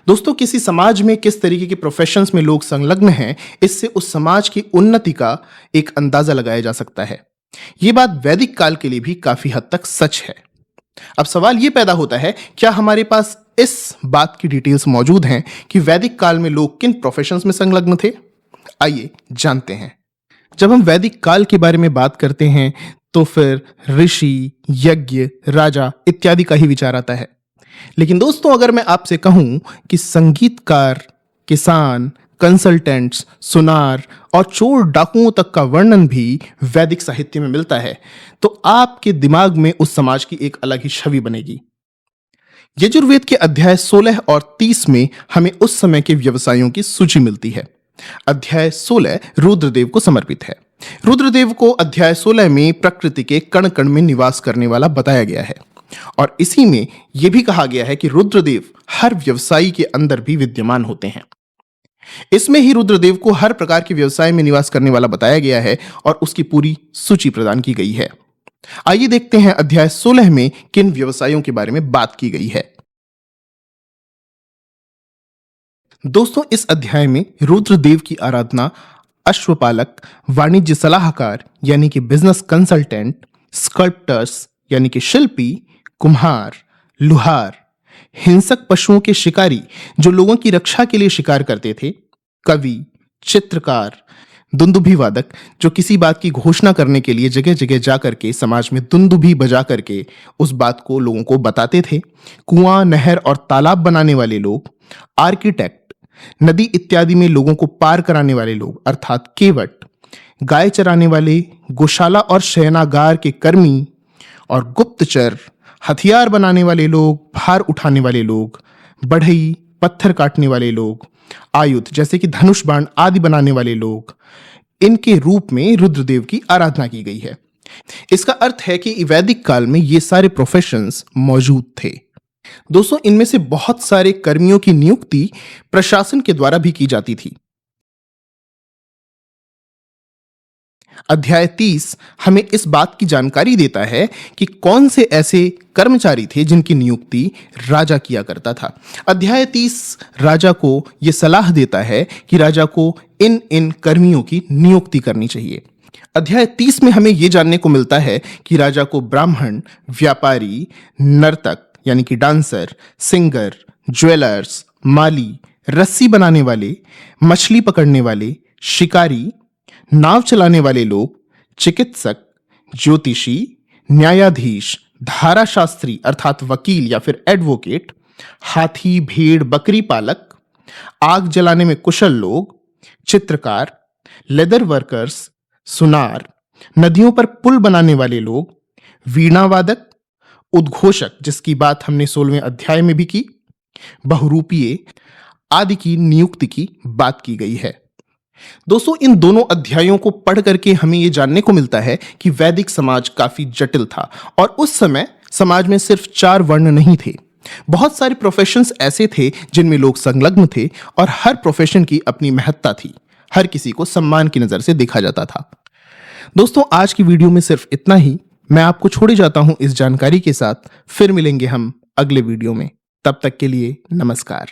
दोस्तों, किसी समाज में किस तरीके के प्रोफेशंस में लोग संलग्न हैं, इससे उस समाज की उन्नति का एक अंदाजा लगाया जा सकता है। ये बात वैदिक काल के लिए भी काफी हद तक सच है। अब सवाल ये पैदा होता है, क्या हमारे पास इस बात की डिटेल्स मौजूद हैं कि वैदिक काल में लोग किन प्रोफेशंस में संलग्न थे? आइए जानते हैं। जब हम वैदिक काल के बारे में बात करते हैं तो फिर ऋषि, यज्ञ, राजा इत्यादि का ही विचार आता है। लेकिन दोस्तों, अगर मैं आपसे कहूं कि संगीतकार, किसान, कंसल्टेंट्स, सुनार और चोर डाकुओं तक का वर्णन भी वैदिक साहित्य में मिलता है, तो आपके दिमाग में उस समाज की एक अलग ही छवि बनेगी। यजुर्वेद के अध्याय 16 और 30 में हमें उस समय के व्यवसायों की सूची मिलती है। अध्याय 16 रुद्रदेव को समर्पित है। रुद्रदेव को अध्याय 16 में प्रकृति के कण कण में निवास करने वाला बताया गया है और इसी में यह भी कहा गया है कि रुद्रदेव हर व्यवसायी के अंदर भी विद्यमान होते हैं। इसमें ही रुद्रदेव को हर प्रकार के व्यवसाय में निवास करने वाला बताया गया है और उसकी पूरी सूची प्रदान की गई है। आइए देखते हैं अध्याय 16 में किन व्यवसायों के बारे में बात की गई है। दोस्तों, इस अध्याय में रुद्रदेव की आराधना अश्वपालक, वाणिज्य सलाहकार यानी कि बिजनेस कंसल्टेंट, स्कल्प्टर्स यानी कि शिल्पी, कुम्हार, लुहार, हिंसक पशुओं के शिकारी जो लोगों की रक्षा के लिए शिकार करते थे, कवि, चित्रकार, दुंदुभी वादक जो किसी बात की घोषणा करने के लिए जगह जगह जाकर के समाज में दुंदुभी बजा करके उस बात को लोगों को बताते थे, कुआं, नहर और तालाब बनाने वाले लोग, आर्किटेक्ट, नदी इत्यादि में लोगों को पार कराने वाले लोग अर्थात केवट, गाय चराने वाले, गौशाला और शयनागार के कर्मी और गुप्तचर, हथियार बनाने वाले लोग, भार उठाने वाले लोग, बढ़ई, पत्थर काटने वाले लोग, आयुध जैसे कि धनुष बाण आदि बनाने वाले लोग, इनके रूप में रुद्रदेव की आराधना की गई है। इसका अर्थ है कि वैदिक काल में ये सारे प्रोफेशंस मौजूद थे। दोस्तों, इनमें से बहुत सारे कर्मियों की नियुक्ति प्रशासन के द्वारा भी की जाती थी। अध्याय 30 हमें इस बात की जानकारी देता है कि कौन से ऐसे कर्मचारी थे जिनकी नियुक्ति राजा किया करता था। अध्याय 30 राजा को यह सलाह देता है कि राजा को इन इन कर्मियों की नियुक्ति करनी चाहिए। अध्याय 30 में हमें यह जानने को मिलता है कि राजा को ब्राह्मण, व्यापारी, नर्तक यानी कि डांसर, सिंगर, ज्वेलर्स, माली, रस्सी बनाने वाले, मछली पकड़ने वाले, शिकारी, नाव चलाने वाले लोग, चिकित्सक, ज्योतिषी, न्यायाधीश, धाराशास्त्री अर्थात वकील या फिर एडवोकेट, हाथी, भेड़, बकरी पालक, आग जलाने में कुशल लोग, चित्रकार, लेदर वर्कर्स, सुनार, नदियों पर पुल बनाने वाले लोग, वीणा वादक, उद्घोषक जिसकी बात हमने 16वें अध्याय में भी की, बहुरूपीय आदि की नियुक्ति की बात की गई है। दोस्तों, इन दोनों अध्यायों को पढ़ करके हमें यह जानने को मिलता है कि वैदिक समाज काफी जटिल था और उस समय समाज में सिर्फ 4 वर्ण नहीं थे। बहुत सारे प्रोफेशंस ऐसे थे जिनमें लोग संलग्न थे और हर प्रोफेशन की अपनी महत्ता थी। हर किसी को सम्मान की नजर से देखा जाता था। दोस्तों, आज की वीडियो में सिर्फ इतना ही। मैं आपको छोड़े जाता हूं इस जानकारी के साथ। फिर मिलेंगे हम अगले वीडियो में। तब तक के लिए नमस्कार।